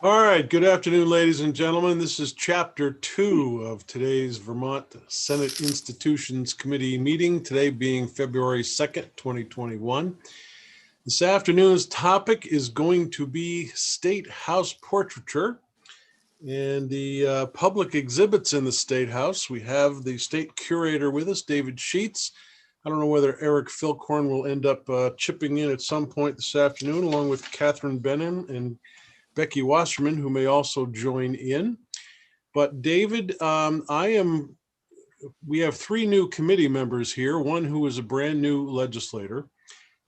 All right, good afternoon, ladies and gentlemen. This is Chapter 2 of today's Vermont Senate Institutions Committee meeting, today being February 2nd, 2021. This afternoon's topic is going to be State House portraiture and the public exhibits in the State House. We have the state curator with us, David Sheets. I don't know whether Eric Filkhorn will end up chipping in at some point this afternoon, along with Catherine Benham and Becky Wasserman, who may also join in. But David, we have three new committee members here, one who is a brand new legislator.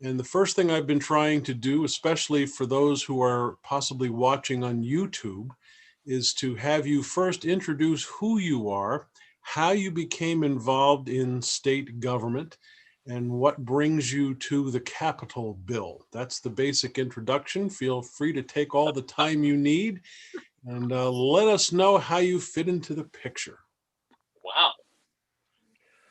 And the first thing I've been trying to do, especially for those who are possibly watching on YouTube, is to have you first introduce who you are, how you became involved in state government, and what brings you to the Capitol bill. That's the basic introduction. Feel free to take all the time you need and let us know how you fit into the picture. Wow.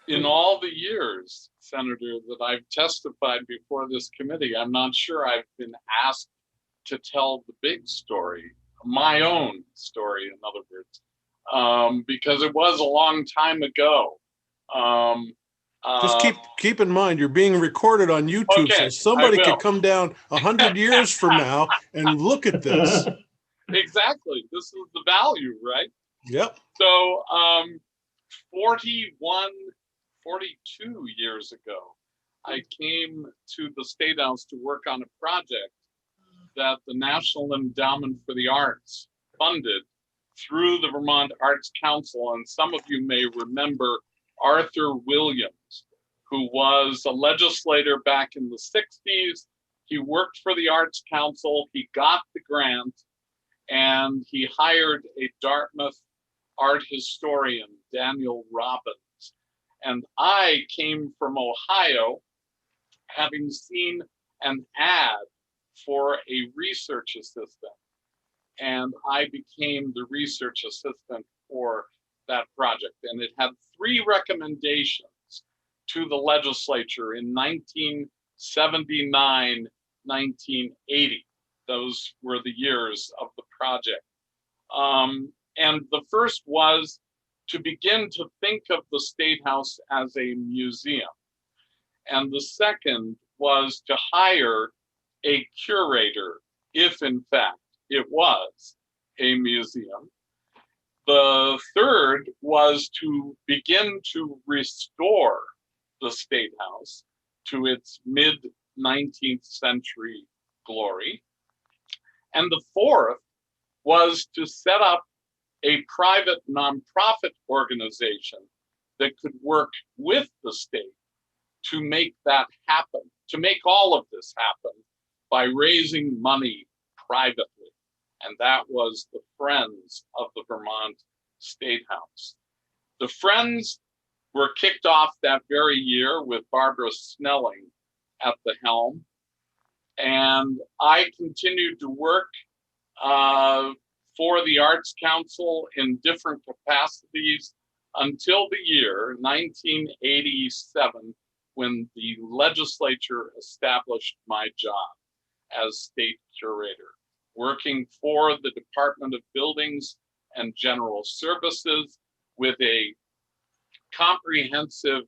In all the years, Senator, that I've testified before this committee, I'm not sure I've been asked to tell the big story, my own story, in other words, because it was a long time ago. Just keep in mind, you're being recorded on YouTube, okay, so somebody could come down 100 years from now and look at this. Exactly. This is the value, right? Yep. So 42 years ago, I came to the State House to work on a project that the National Endowment for the Arts funded through the Vermont Arts Council. And some of you may remember Arthur Williams, who was a legislator back in the 60s. He worked for the Arts Council, he got the grant, and he hired a Dartmouth art historian, Daniel Robbins. And I came from Ohio, having seen an ad for a research assistant. And I became the research assistant for that project. And it had three recommendations to the legislature in 1979, 1980. Those were the years of the project. And the first was to begin to think of the State House as a museum. And the second was to hire a curator, if in fact it was a museum. The third was to begin to restore the State House to its mid-19th century glory. And the fourth was to set up a private nonprofit organization that could work with the state to make that happen, to make all of this happen by raising money privately. And that was the Friends of the Vermont State House. The Friends were kicked off that very year with Barbara Snelling at the helm. And I continued to work for the Arts Council in different capacities until the year 1987, when the legislature established my job as state curator, working for the Department of Buildings and General Services with a comprehensive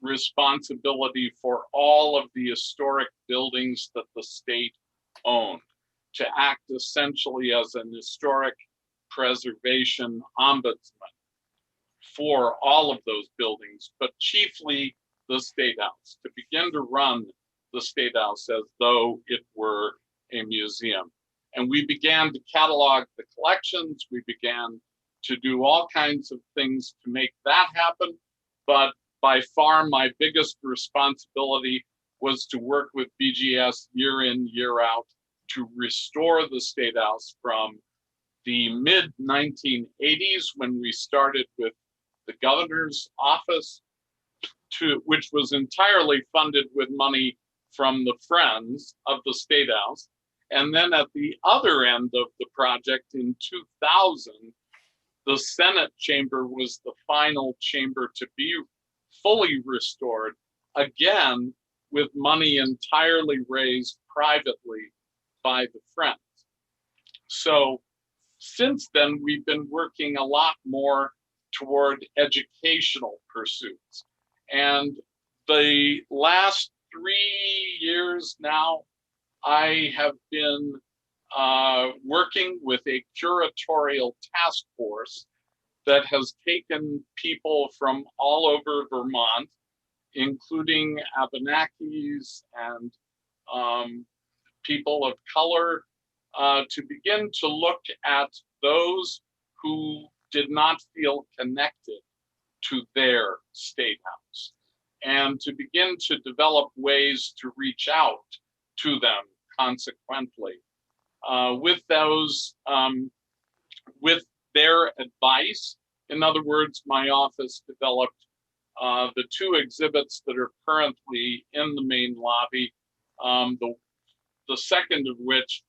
responsibility for all of the historic buildings that the state owned, to act essentially as an historic preservation ombudsman for all of those buildings, but chiefly the State House, to begin to run the State House as though it were a museum. And we began to catalog the collections. We began to do all kinds of things to make that happen. But by far, my biggest responsibility was to work with BGS year in, year out to restore the State House from the mid-1980s, when we started with the governor's office, to which was entirely funded with money from the Friends of the State House. And then at the other end of the project in 2000, the Senate chamber was the final chamber to be fully restored, again, with money entirely raised privately by the Friends. So since then, we've been working a lot more toward educational pursuits. And the last 3 years now, I have been working with a curatorial task force that has taken people from all over Vermont, including Abenakis and people of color, to begin to look at those who did not feel connected to their state house, and to begin to develop ways to reach out to them consequently. With those, with their advice, in other words, my office developed the 2 exhibits that are currently in the main lobby, the second of which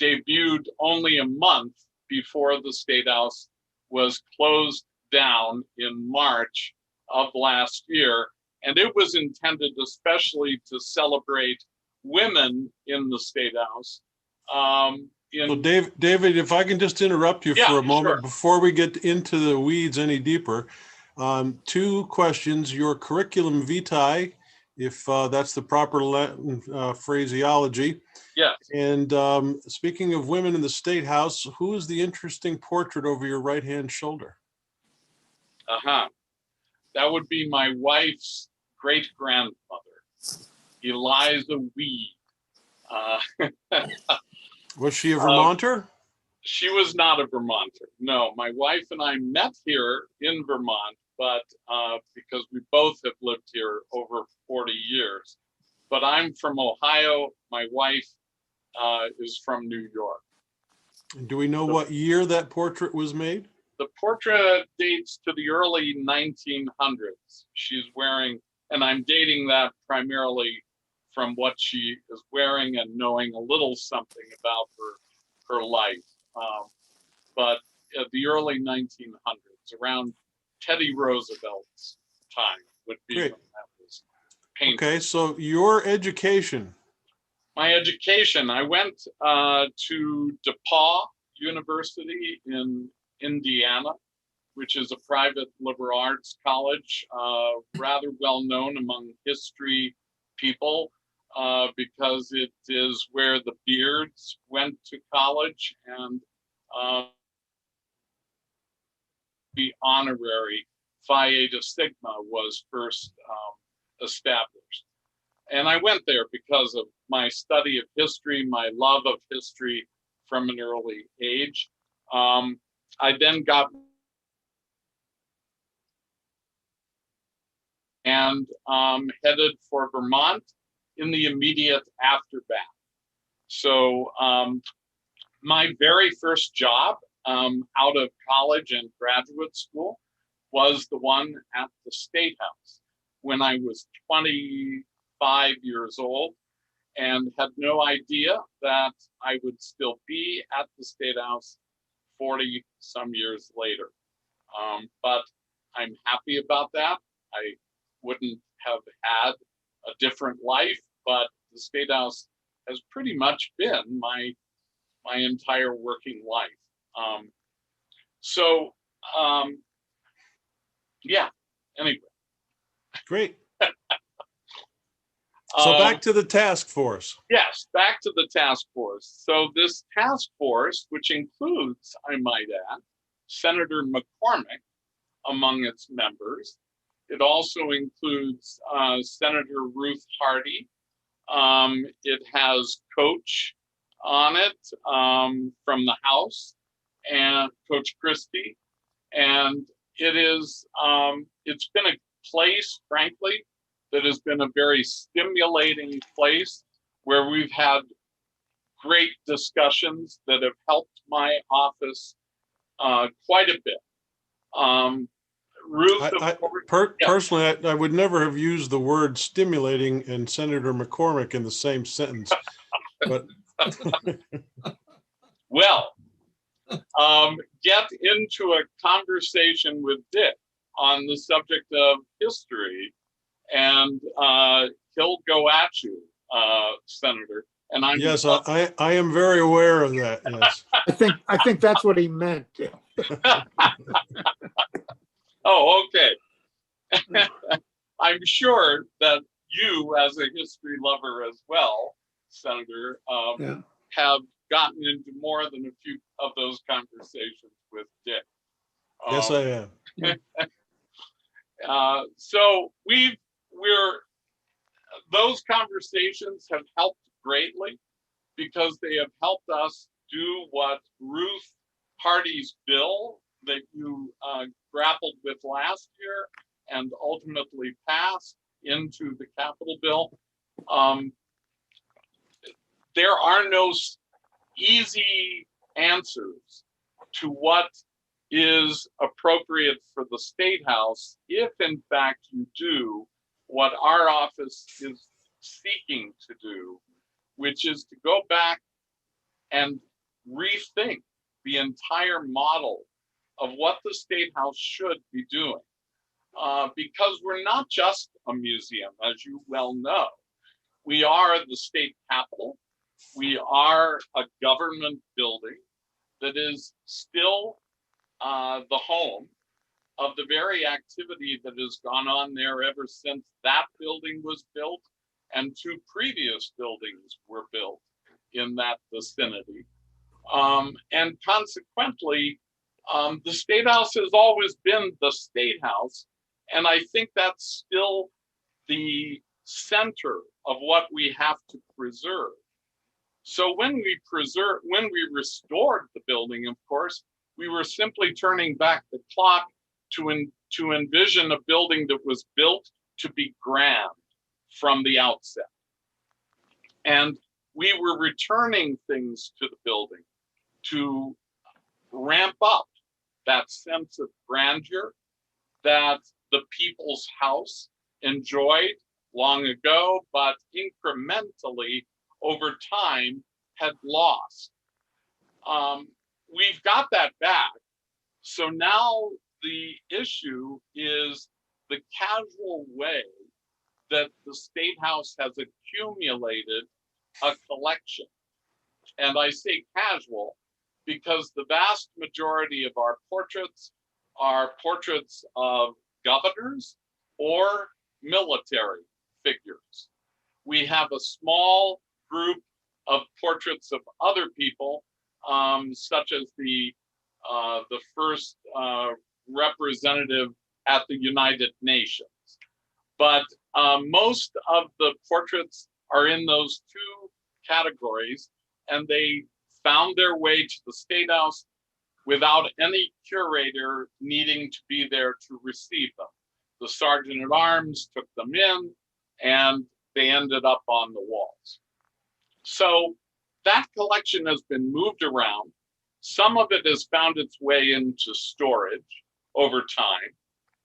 debuted only a month before the State House was closed down in March of last year. And it was intended especially to celebrate women in the State House. So David, if I can just interrupt you for a moment, sure. Before we get into the weeds any deeper. 2 questions. Your curriculum vitae, if that's the proper Latin phraseology. Yes. And speaking of women in the State House, who is the interesting portrait over your right-hand shoulder? That would be my wife's great-grandmother, Eliza Weed. Was she a Vermonter? She was not a Vermonter. No, my wife and I met here in Vermont, but because we both have lived here over 40 years. But I'm from Ohio. My wife is from New York. Do we know what year that portrait was made? The portrait dates to the early 1900s. She's wearing, and I'm dating that primarily from what she is wearing and knowing a little something about her life. But at the early 1900s, around Teddy Roosevelt's time would be Great. when that was painted. Okay, so your education. My education, I went to DePauw University in Indiana, which is a private liberal arts college, rather well known among history people, because it is where the Beards went to college, and the honorary Phi Eta Sigma was first established. And I went there because of my study of history, my love of history from an early age. I then got and headed for Vermont in the immediate aftermath. So my very first job out of college and graduate school was the one at the State House when I was 25 years old, and had no idea that I would still be at the State House 40 some years later. But I'm happy about that. I wouldn't have had a different life, but the State House has pretty much been my entire working life. Yeah, anyway. Great. So back to the task force. Yes, back to the task force. So this task force, which includes, I might add, Senator McCormick among its members. It also includes Senator Ruth Hardy. It has Coach on it from the House, and Coach Christie. And it is, it's been a place, frankly, that has been a very stimulating place where we've had great discussions that have helped my office quite a bit. Ruth, personally, I would never have used the word stimulating and Senator McCormick in the same sentence. But well, get into a conversation with Dick on the subject of history, and he'll go at you, Senator. And I'm yes, I am very aware of that. Yes. I think that's what he meant. Oh, okay. I'm sure that you, as a history lover as well, Senator, Yeah. have gotten into more than a few of those conversations with Dick. Yes, I am. So those conversations have helped greatly because they have helped us do what Ruth Hardy's bill that you grappled with last year and ultimately passed into the Capitol bill. There are no easy answers to what is appropriate for the State House if in fact you do what our office is seeking to do, which is to go back and rethink the entire model of what the State House should be doing. Because we're not just a museum, as you well know. We are the state capitol. We are a government building that is still the home of the very activity that has gone on there ever since that building was built and two previous buildings were built in that vicinity. And consequently, the State House has always been the State House. And I think that's still the center of what we have to preserve. So when we restored the building, of course, we were simply turning back the clock to envision a building that was built to be grand from the outset. And we were returning things to the building to ramp up that sense of grandeur that the People's House enjoyed long ago, but incrementally over time had lost. We've got that back. So now the issue is the casual way that the State House has accumulated a collection. And I say casual because the vast majority of our portraits are portraits of governors or military figures. We have a small group of portraits of other people, such as the first representative at the United Nations. But most of the portraits are in those two categories, and they found their way to the State House without any curator needing to be there to receive them. The Sergeant at Arms took them in, and they ended up on the walls. So that collection has been moved around. Some of it has found its way into storage over time.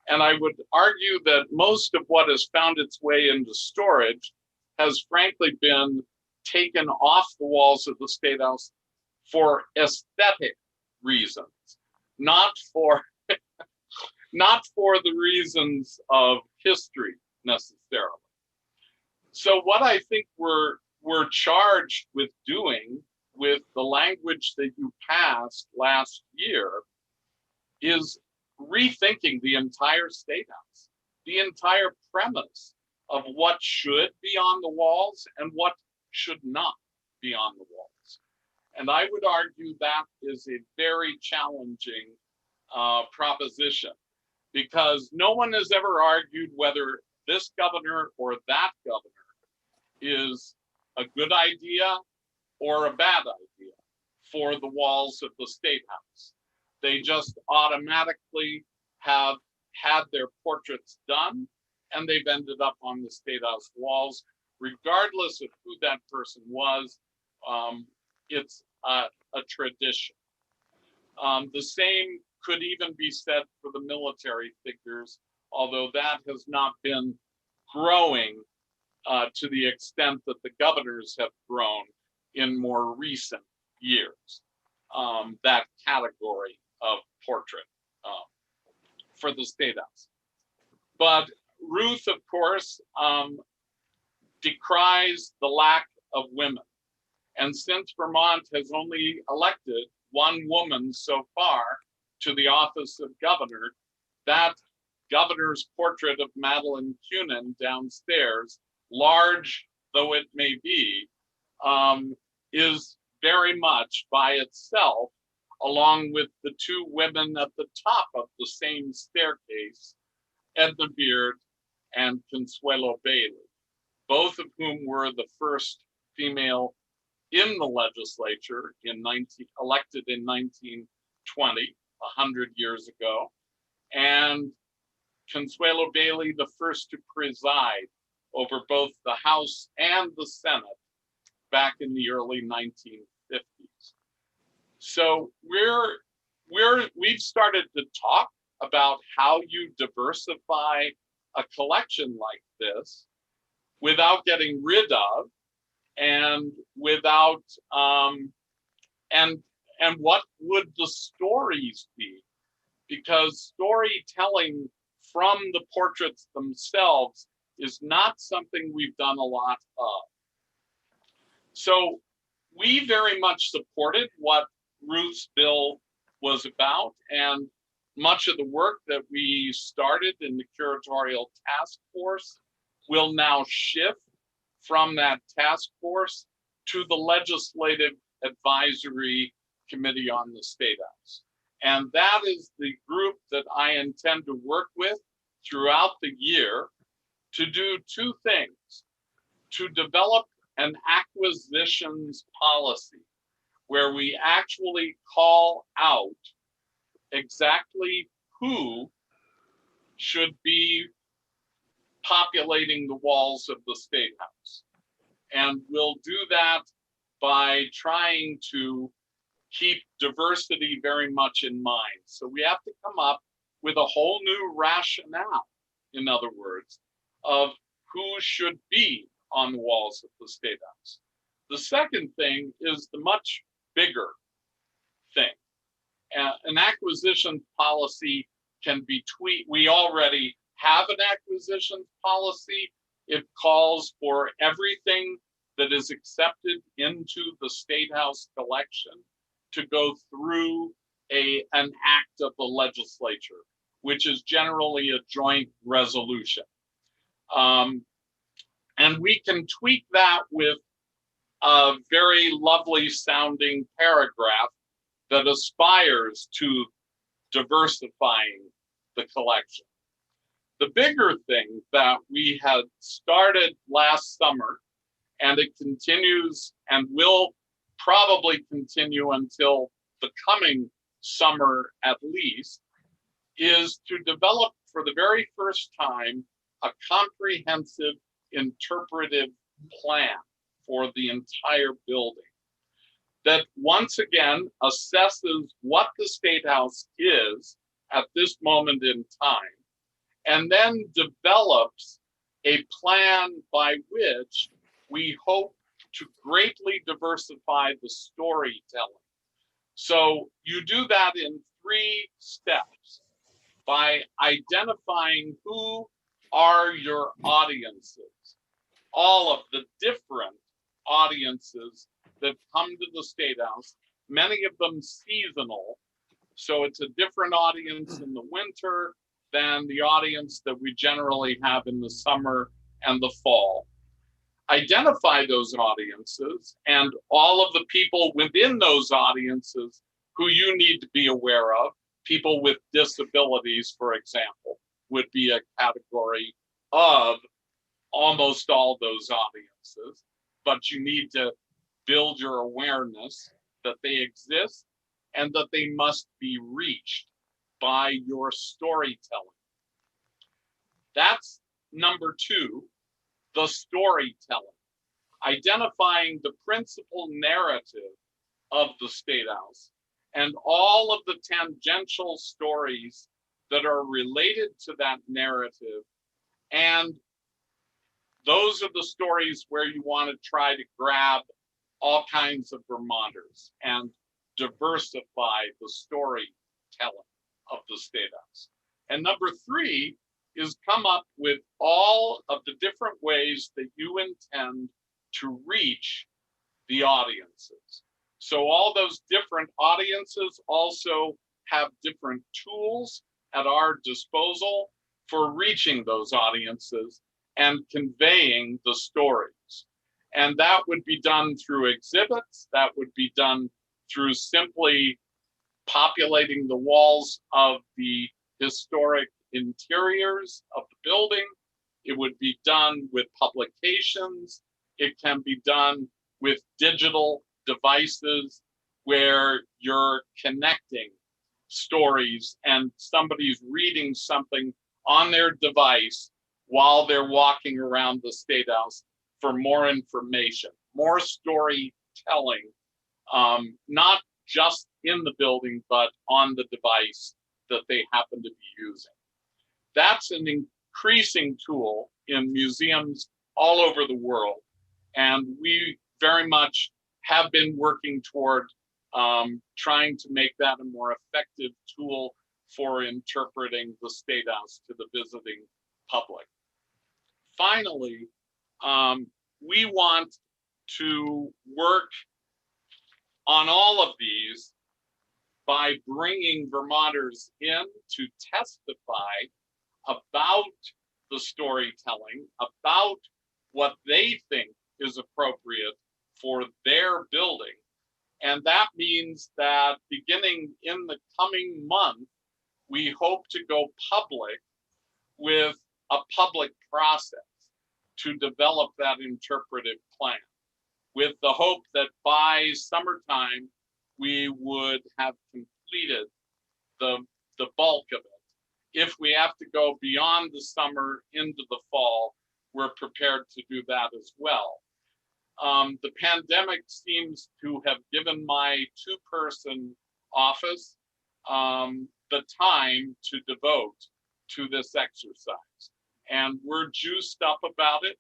And I would argue that most of what has found its way into storage has frankly been taken off the walls of the State House for aesthetic reasons, not for the reasons of history necessarily. So what I think we're charged with doing with the language that you passed last year is rethinking the entire State House, the entire premise of what should be on the walls and what should not be on the walls. And I would argue that is a very challenging proposition, because no one has ever argued whether this governor or that governor is a good idea or a bad idea for the walls of the State House. They just automatically have had their portraits done, and they've ended up on the State House walls, regardless of who that person was. It's a tradition. The same could even be said for the military figures, although that has not been growing to the extent that the governors have grown in more recent years, that category of portrait for the State House. But Ruth, of course, decries the lack of women And since Vermont has only elected one woman so far to the office of governor, that governor's portrait of Madeleine Kunin downstairs, large though it may be, is very much by itself, along with the two women at the top of the same staircase, Edna Beard and Consuelo Bailey, both of whom were the first female in the legislature elected in 1920, 100 years ago, and Consuelo Bailey, the first to preside over both the House and the Senate back in the early 1950s. So we've started to talk about how you diversify a collection like this without getting rid of and without and what would the stories be? Because storytelling from the portraits themselves is not something we've done a lot of. So we very much supported what Ruth's bill was about, and much of the work that we started in the curatorial task force will now shift from that task force to the Legislative Advisory Committee on the State House. And that is the group that I intend to work with throughout the year to do two things: to develop an acquisitions policy where we actually call out exactly who should be populating the walls of the State House. And we'll do that by trying to keep diversity very much in mind. So we have to come up with a whole new rationale, in other words, of who should be on the walls of the State House. The second thing is the much bigger thing. An acquisition policy can be tweaked. We already have an acquisition policy. It calls for everything that is accepted into the State House collection to go through an act of the legislature, which is generally a joint resolution. And we can tweak that with a very lovely sounding paragraph that aspires to diversifying the collection. The bigger thing that we had started last summer, and it continues and will probably continue until the coming summer at least, is to develop for the very first time a comprehensive interpretive plan for the entire building that once again assesses what the State House is at this moment in time, and then develops a plan by which we hope to greatly diversify the storytelling. So you do that in 3 steps: by identifying who are your audiences, all of the different audiences that come to the State House, many of them seasonal. So it's a different audience in the winter than the audience that we generally have in the summer and the fall. Identify those audiences and all of the people within those audiences who you need to be aware of. People with disabilities, for example, would be a category of almost all those audiences, but you need to build your awareness that they exist and that they must be reached by your storytelling. That's number 2, the storytelling. Identifying the principal narrative of the State House and all of the tangential stories that are related to that narrative. And those are the stories where you want to try to grab all kinds of Vermonters and diversify the storytelling of the State House. And number 3 is come up with all of the different ways that you intend to reach the audiences. So all those different audiences also have different tools at our disposal for reaching those audiences and conveying the stories. And that would be done through exhibits, that would be done through simply populating the walls of the historic interiors of the building. It would be done with publications. It can be done with digital devices where you're connecting stories and somebody's reading something on their device while they're walking around the State House for more information, more storytelling, not just in the building, but on the device that they happen to be using. That's an increasing tool in museums all over the world. And we very much have been working toward trying to make that a more effective tool for interpreting the State House to the visiting public. Finally, we want to work on all of these by bringing Vermonters in to testify about the storytelling, about what they think is appropriate for their building. And that means that beginning in the coming month, we hope to go public with a public process to develop that interpretive plan, with the hope that by summertime, we would have completed the bulk of it. If we have to go beyond the summer into the fall, we're prepared to do that as well. The pandemic seems to have given my two-person office the time to devote to this exercise. And we're juiced up about it.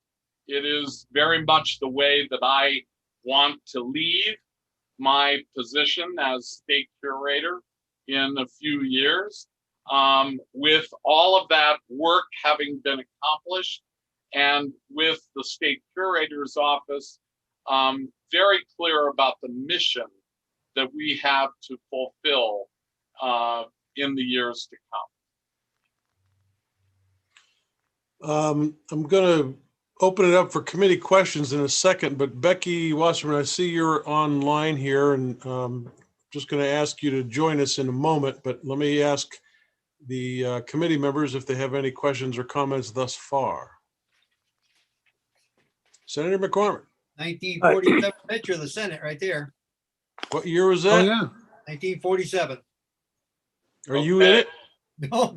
It is very much the way that I want to leave my position as state curator in a few years, with all of that work having been accomplished, and with the state curator's office very clear about the mission that we have to fulfill in the years to come. I'm going to open it up for committee questions in a second, but Becky Wasserman, I see you're online here, and just going to ask you to join us in a moment, but let me ask the committee members if they have any questions or comments thus far. Senator McCormick. 1947 picture of the Senate right there. What year was Oh, that? yeah. 1947. Are you in it? No.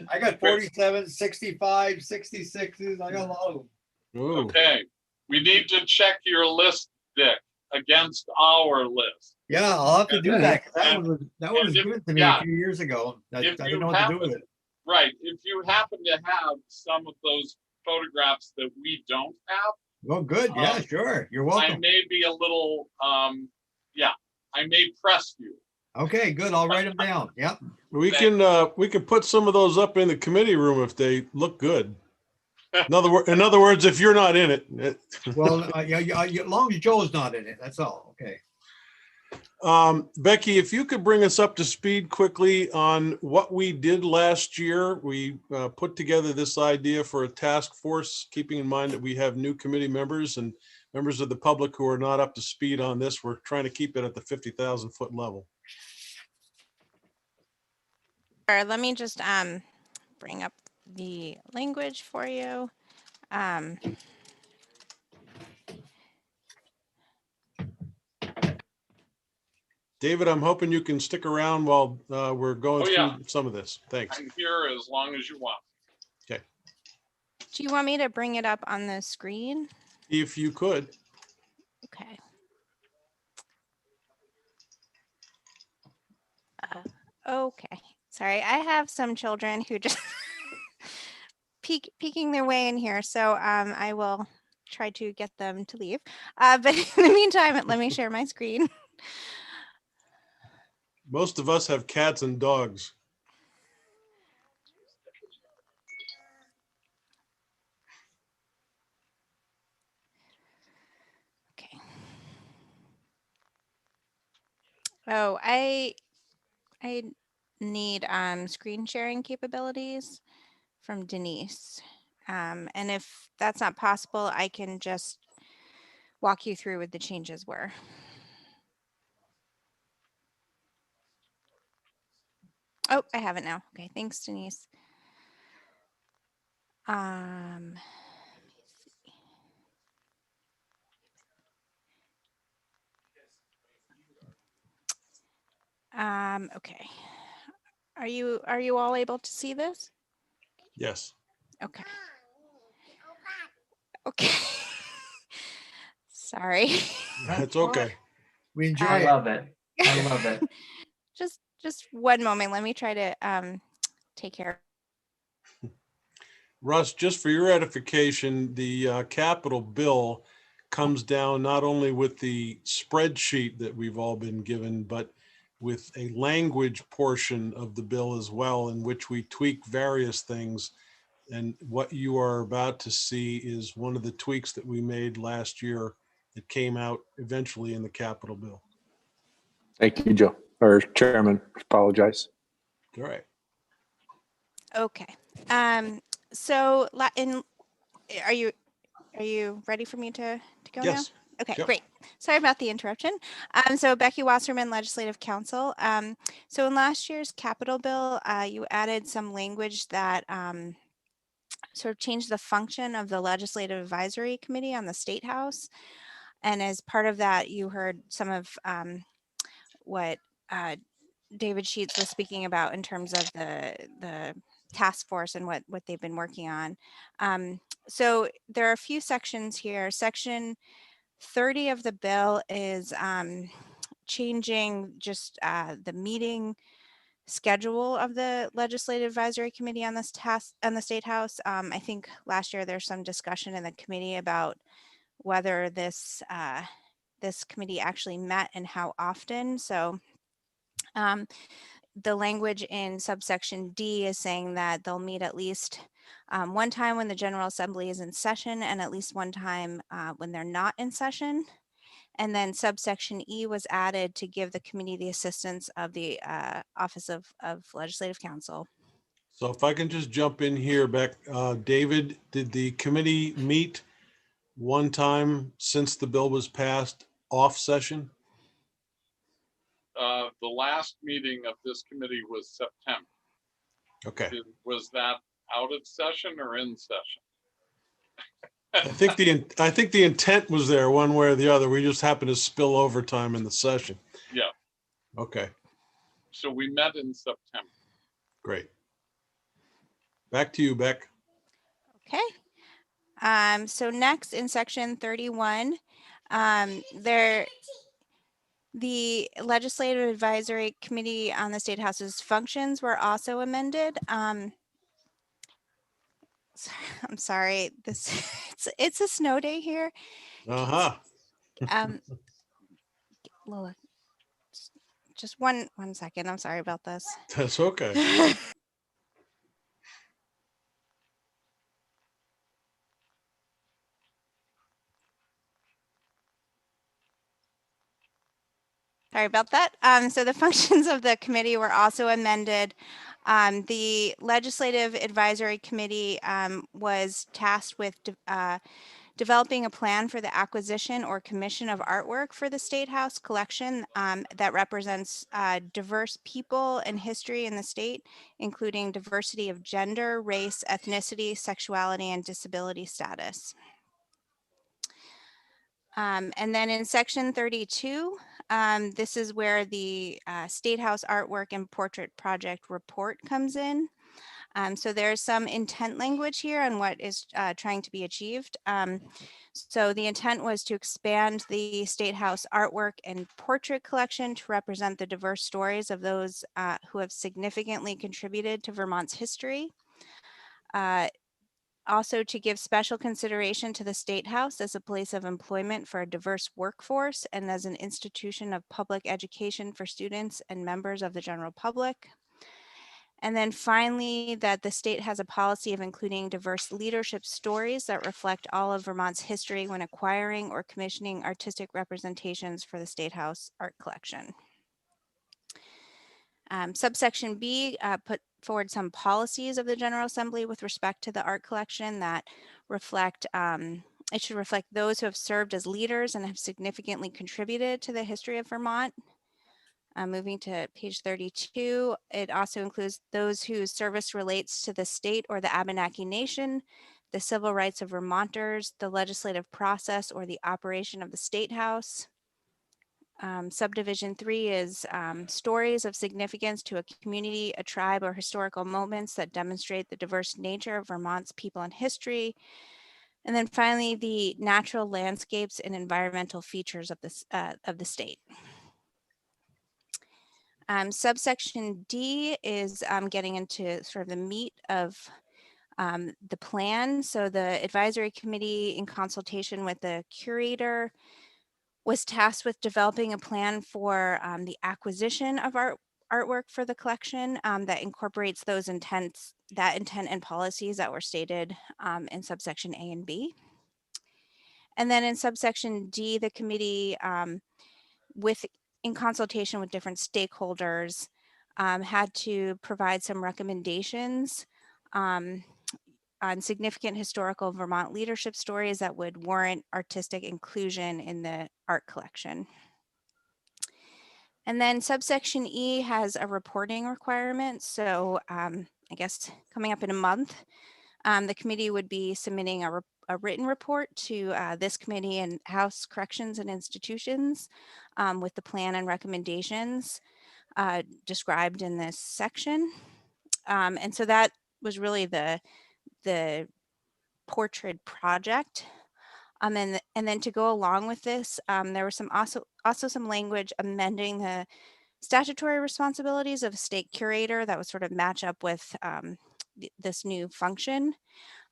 I got 47, 65, 66s. I got a lot of them. Oh, Okay, we need to check your list, Dick, against our list. Yeah, I'll have to do that. 'Cause that And- one was if- given to me yeah. a few years ago. I If didn't you know what to do happen- with it. Right, if you happen to have some of those photographs that we don't have, Well, good. Yeah, sure. You're I welcome. may be a little, I may press you. Okay, good. I'll write them down. Yep. we can put some of those up in the committee room if they look good. In other words, if you're not in it. Well, as long as Joe's not in it, that's all. Okay. Becky, if you could bring us up to speed quickly on what we did last year. We put together this idea for a task force, keeping in mind that we have new committee members and members of the public who are not up to speed on this. We're trying to keep it at the 50,000 foot level. Sure, let me just bring up the language for you. David, I'm hoping you can stick around while we're going Oh, through yeah. some of this. Thanks. I'm here as long as you want. Do you want me to bring it up on the screen? If you could. Okay. Okay, sorry, I have some children who just peeking their way in here, so I will try to get them to leave. But in the meantime, let me share my screen. Most of us have cats and dogs. Oh, I need screen sharing capabilities from Denise. And if that's not possible, I can just walk you through what the changes were. Oh, I have it now. Okay, thanks, Denise. Let me see. Okay. Are you all able to see this? Yes. Okay. Okay. Sorry. That's okay. We enjoy I it. love it. I love it. Just one moment. Let me try to take care. Russ, just for your edification, the capital bill comes down not only with the spreadsheet that we've all been given, but with a language portion of the bill as well, in which we tweak various things. And what you are about to see is one of the tweaks that we made last year that came out eventually in the capital bill. Thank you, Joe, or Chairman. Apologize. All right. Okay. So are you ready for me to go now? Yes. Okay, Yep. great. Sorry about the interruption. So Becky Wasserman, Legislative Counsel. So in last year's capital bill, you added some language that sort of changed the function of the Legislative Advisory Committee on the State House. And as part of that, you heard some of what David Sheets was speaking about in terms of the task force and what they've been working on. So there are a few sections here. Section 30 of the bill is changing just the meeting schedule of the Legislative Advisory Committee on this task on the State House. I think last year there's some discussion in the committee about whether this committee actually met and how often. So the language in subsection D is saying that they'll meet at least one time when the General Assembly is in session and at least one time when they're not in session. And then subsection E was added to give the committee the assistance of the Office of Legislative Counsel. So if I can just jump in here, Beck, David, did the committee meet one time since the bill was passed off session? The last meeting of this committee was September. Okay. Was that out of session or in session? I think the intent was there one way or the other. We just happened to spill overtime in the session. Yeah. Okay, So we met in September. great. Back to you, Beck. Okay. So next in section 31, the Legislative Advisory Committee on the State House's functions were also amended. I'm sorry, it's a snow day here. Uh-huh. Lola, just one second. I'm sorry about this. That's okay. Sorry about that. So the functions of the committee were also amended. The Legislative Advisory Committee was tasked with developing a plan for the acquisition or commission of artwork for the State House collection that represents diverse people and history in the state, including diversity of gender, race, ethnicity, sexuality, and disability status. And then in section 32, this is where the State House Artwork and Portrait Project report comes in. So there's some intent language here on what is trying to be achieved. So the intent was to expand the State House artwork and portrait collection to represent the diverse stories of those who have significantly contributed to Vermont's history. Also to give special consideration to the State House as a place of employment for a diverse workforce and as an institution of public education for students and members of the general public. And then finally, that the state has a policy of including diverse leadership stories that reflect all of Vermont's history when acquiring or commissioning artistic representations for the State House art collection. Subsection B put forward some policies of the General Assembly with respect to the art collection that reflect, it should reflect those who have served as leaders and have significantly contributed to the history of Vermont. Moving to page 32, it also includes those whose service relates to the state or the Abenaki Nation, the civil rights of Vermonters, the legislative process, or the operation of the State House. Subdivision 3 is stories of significance to a community, a tribe, or historical moments that demonstrate the diverse nature of Vermont's people and history. And then finally, the natural landscapes and environmental features of the state. Subsection D is getting into sort of the meat of the plan. So the advisory committee, in consultation with the curator, was tasked with developing a plan for the acquisition of artwork for the collection that incorporates those intent and policies that were stated in subsection A and B. And then in subsection D, the committee, in consultation with different stakeholders, had to provide some recommendations on significant historical Vermont leadership stories that would warrant artistic inclusion in the art collection. And then subsection E has a reporting requirement. So I guess coming up in a month, the committee would be submitting a written report to this committee and House Corrections and Institutions with the plan and recommendations described in this section. And so that was really the portrait project. And then to go along with this, there was also some language amending the statutory responsibilities of a state curator that would sort of match up with this new function.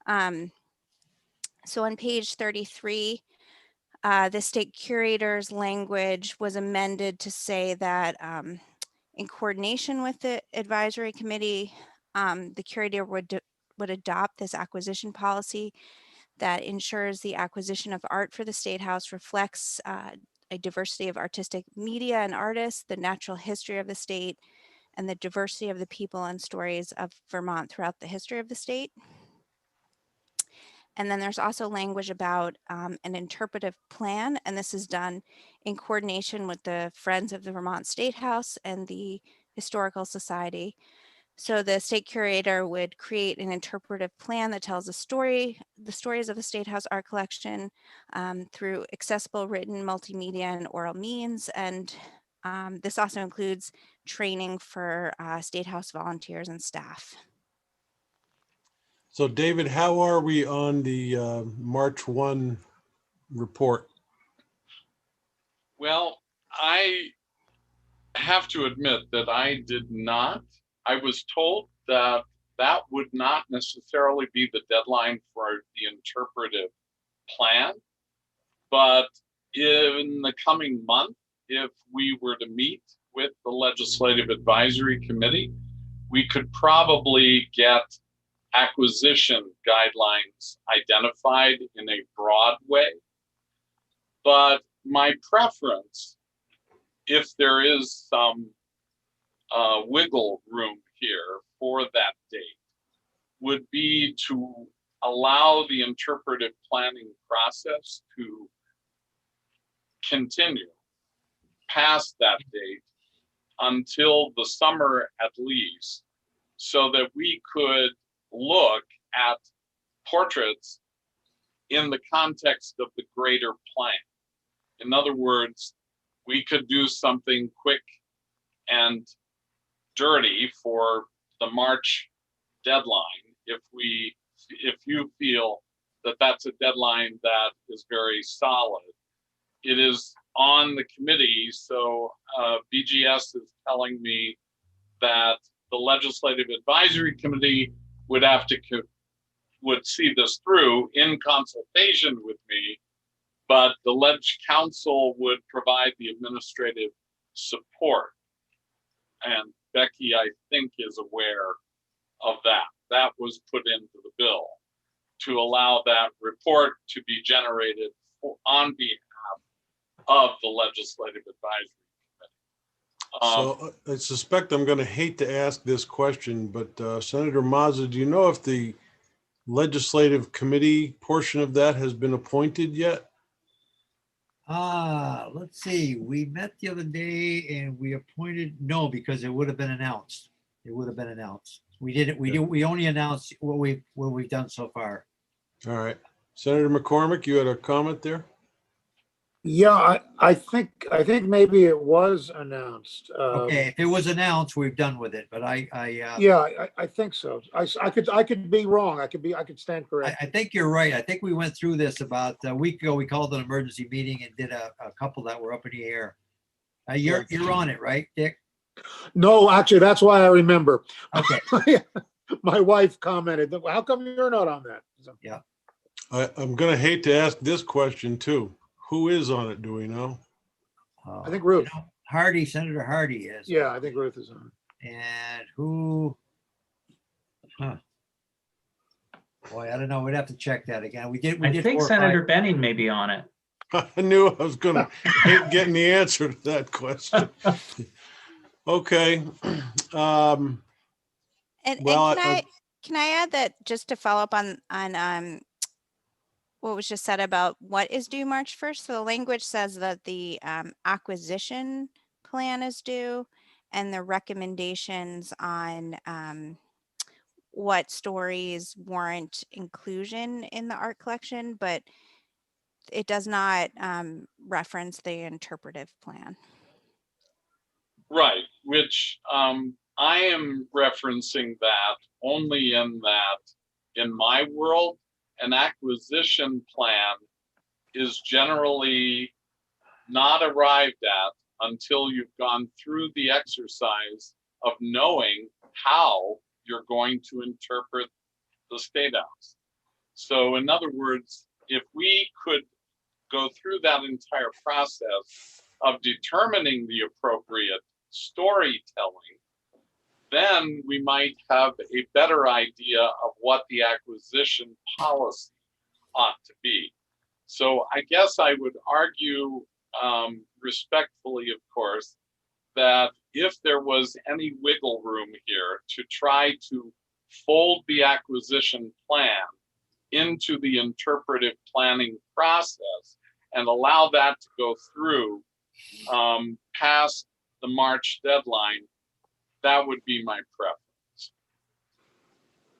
So on page 33, the state curator's language was amended to say that in coordination with the advisory committee, the curator would adopt this acquisition policy that ensures the acquisition of art for the State House reflects a diversity of artistic media and artists, the natural history of the state, and the diversity of the people and stories of Vermont throughout the history of the state. And then there's also language about an interpretive plan, and this is done in coordination with the Friends of the Vermont State House and the Historical Society. So the state curator would create an interpretive plan that tells the stories of the State House art collection through accessible written, multimedia, and oral means. And this also includes training for State House volunteers and staff. So David, how are we on the March 1 report? Well, I have to admit that I did not. I was told that that would not necessarily be the deadline for the interpretive plan, but in the coming month, if we were to meet with the Legislative Advisory Committee, we could probably get acquisition guidelines identified in a broad way. But my preference, if there is some wiggle room here for that date, would be to allow the interpretive planning process to continue past that date until the summer at least, so that we could look at portraits in the context of the greater plan. In other words, we could do something quick and dirty for the March deadline if you feel that that's a deadline that is very solid. It is on the committee, so BGS is telling me that the Legislative Advisory Committee would see this through in consultation with me, but the Leg Council would provide the administrative support. And Becky, I think, is aware of that. That was put into the bill to allow that report to be generated on behalf of the Legislative Advisory So I suspect I'm going to hate to ask this question, but Senator Mazza, do you know if the legislative committee portion of that has been appointed yet? Let's see, we met the other day and we appointed, no, because it would have been announced. It would have been announced. We only announced what we've done so far. All right. Senator McCormick, you had a comment there? Yeah, I think maybe it was announced. Okay, if it was announced, we've done with it, but Yeah, I think so. I could be wrong. I could stand I corrected. think you're right. I think we went through this about a week ago. We called an emergency meeting and did a couple that were up in the air. You're on it, right, Dick? No, actually, that's why I remember. Okay. My wife commented, how come you're not on that? So, I'm going to hate to ask this question too. Who is on it? Do we know? I think Ruth. Hardy, Senator Hardy is. Yeah, I think Ruth is on. And who? Huh. Boy, I don't know. We'd have to check that again. We did I think 4 or 5. Senator Benning may be on it. I knew I was going to hate getting the answer to that question. Okay. And Well, can I add that just to follow up on what was just said about what is due March 1st? So the language says that the acquisition plan is due and the recommendations on what stories warrant inclusion in the art collection, but it does not reference the interpretive plan. Right, which I am referencing that only in that in my world, an acquisition plan is generally not arrived at until you've gone through the exercise of knowing how you're going to interpret the State House. So in other words, if we could go through that entire process of determining the appropriate storytelling, then we might have a better idea of what the acquisition policy ought to be. So I guess I would argue respectfully, of course, that if there was any wiggle room here to try to fold the acquisition plan into the interpretive planning process and allow that to go through past the March deadline, that would be my preference.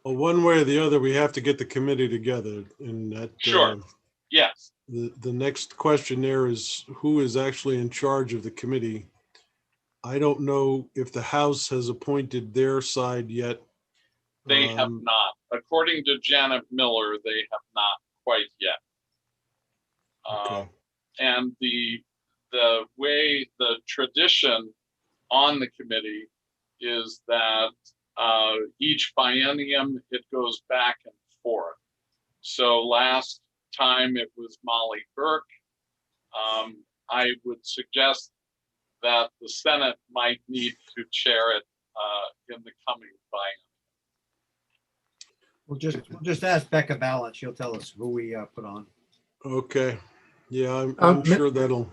well, one way or the other, we have to get the committee together, and that. Sure. Yes. The next question there is who is actually in charge of the committee? I don't know if the House has appointed their side yet. They have not. According to Janet Miller, they have not quite yet. Okay. And the way, the tradition on the committee is that each biennium it goes back and forth. So last time it was Molly Burke. I would suggest that the Senate might need to chair it in the coming biennium. We'll just ask Becca Ballant. She'll tell us who we put on. Okay. Yeah, I'm sure that'll.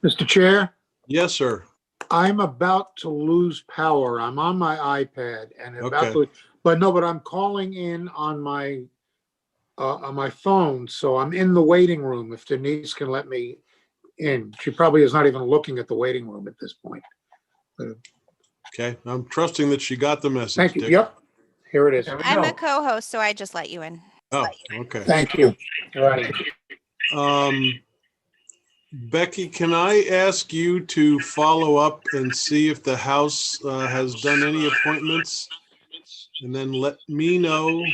Mr. Chair, Yes, sir. I'm about to lose power. I'm on my iPad and about Okay. to, but I'm calling in on my phone, so I'm in the waiting room. If Denise can let me in, she probably is not even looking at the waiting room at this point. Okay. I'm trusting that she got the message. Thank you. Dick. Yep, here it is. There we I'm go. a co-host, so I just let you in. Oh, okay. Thank you. All right. Becky, can I ask you to follow up and see if the House has done any appointments? And then let me know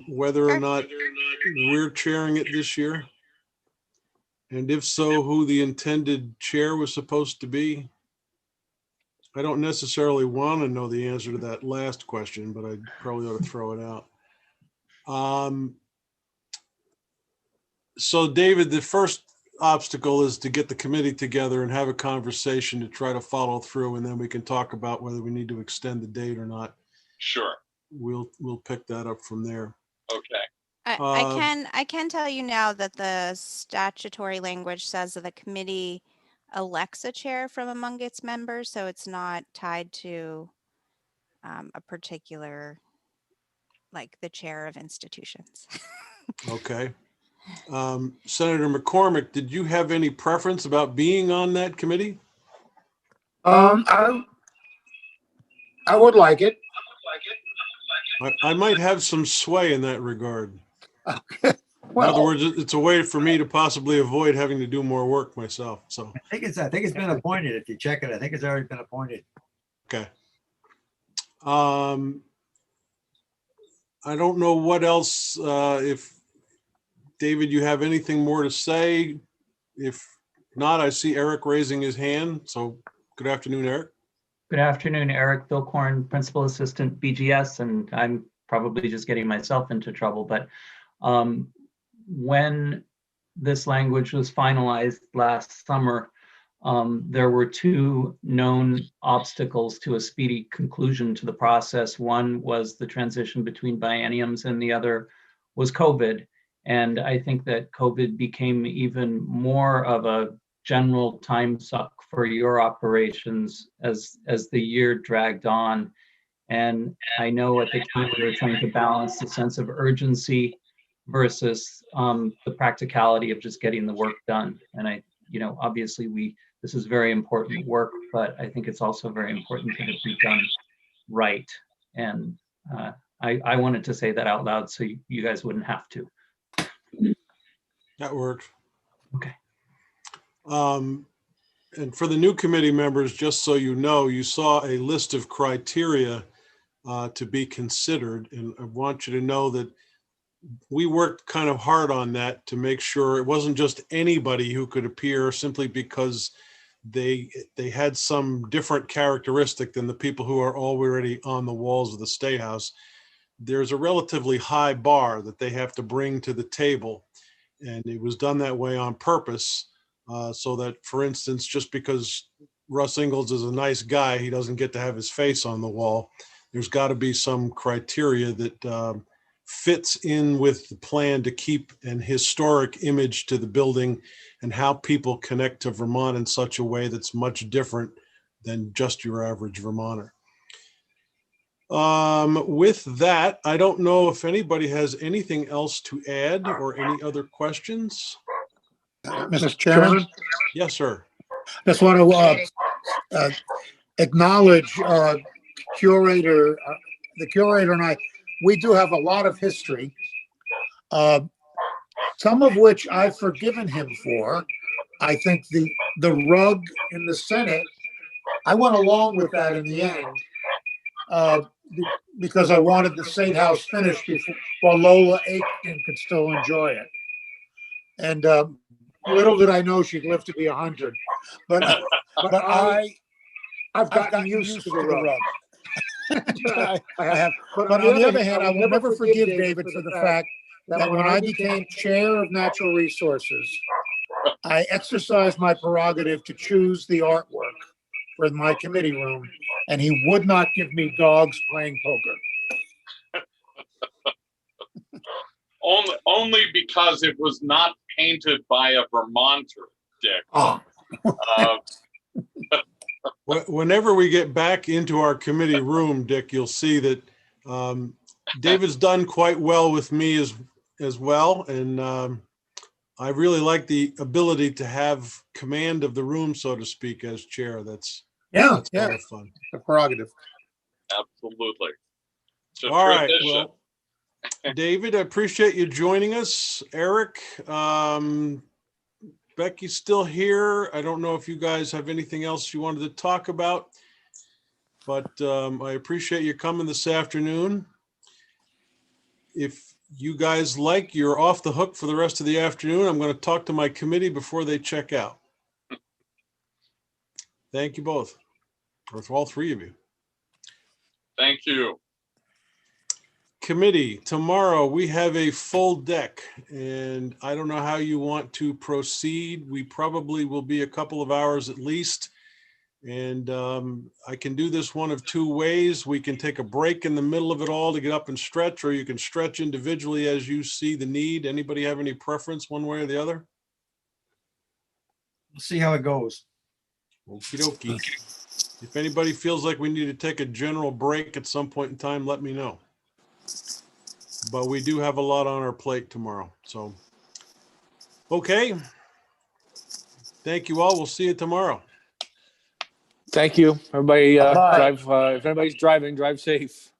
whether or Sure. not we're chairing it this year. And if so, who the intended chair was supposed to be. I don't necessarily want to know the answer to that last question, but I probably ought to throw it out. So David, the first obstacle is to get the committee together and have a conversation to try to follow through, and then we can talk about whether we need to extend the date or not. Sure. We'll pick that up from there. Okay. I can tell you now that the statutory language says that the committee elects a chair from among its members, so it's not tied to a particular, like the chair of institutions. Okay. Senator McCormick, did you have any preference about being on that committee? I would like it. I might have some sway in that regard. Okay. In other Well, words, it's a way for me to possibly avoid having to do more work myself. So, I think it's been appointed. If you check it, I think it's already been appointed. okay. I don't know what else, if David, you have anything more to say? If not, I see Eric raising his hand. So good afternoon, Eric. Good afternoon, Eric Bilkorn, Principal Assistant BGS, and I'm probably just getting myself into trouble, but when this language was finalized last summer, there were two known obstacles to a speedy conclusion to the process. One was the transition between bienniums, and the other was COVID. And I think that COVID became even more of a general time suck for your operations as the year dragged on. And I know at the time we were trying to balance the sense of urgency versus the practicality of just getting the work done. And obviously this is very important work, but I think it's also very important that it be done right. And I wanted to say that out loud so you guys wouldn't have to. That works. Okay. And for the new committee members, just so you know, you saw a list of criteria to be considered. And I want you to know that we worked kind of hard on that to make sure it wasn't just anybody who could appear simply because they had some different characteristic than the people who are already on the walls of the State House. There's a relatively high bar that they have to bring to the table. And it was done that way on purpose, so that, for instance, just because Russ Ingalls is a nice guy, he doesn't get to have his face on the wall. There's got to be some criteria that fits in with the plan to keep an historic image to the building and how people connect to Vermont in such a way that's much different than just your average Vermonter. With that, I don't know if anybody has anything else to add or any other questions. Mr. Chairman, Yes, sir. just want to acknowledge curator, the curator and I, we do have a lot of history, some of which I've forgiven him for. I think the rug in the Senate, I went along with that in the end because I wanted the State House finished while Lola Aiken could still enjoy it. And little did I know she'd live to be 100. But I've gotten used to the rug. I have. But on the other hand, I will never forgive David for the fact that when I became chair of natural resources, I exercised my prerogative to choose the artwork for my committee room, and he would not give me dogs playing poker. Only because it was not painted by a Vermonter, Dick. Oh. Whenever we get back into our committee room, Dick, you'll see that David's done quite well with me as well. And I really like the ability to have command of the room, so to speak, as chair. That's a lot of fun. The prerogative. Absolutely. It's a All right. tradition. Well, David, I appreciate you joining us. Eric, Becky's still here. I don't know if you guys have anything else you wanted to talk about, but I appreciate you coming this afternoon. If you guys like, you're off the hook for the rest of the afternoon. I'm going to talk to my committee before they check out. Thank you both, or all three of you. Thank you. Committee, tomorrow we have a full deck, and I don't know how you want to proceed. We probably will be a couple of hours at least. And I can do this one of two ways. We can take a break in the middle of it all to get up and stretch, or you can stretch individually as you see the need. Anybody have any preference one way or the other? We'll see how it goes. Okie dokie. If anybody feels like we need to take a general break at some point in time, let me know. But we do have a lot on our plate tomorrow, so. Okay. Thank you all. We'll see you tomorrow. Thank you. Everybody, Bye. drive, if anybody's driving, drive safe.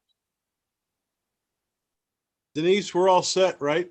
Denise, we're all set, right?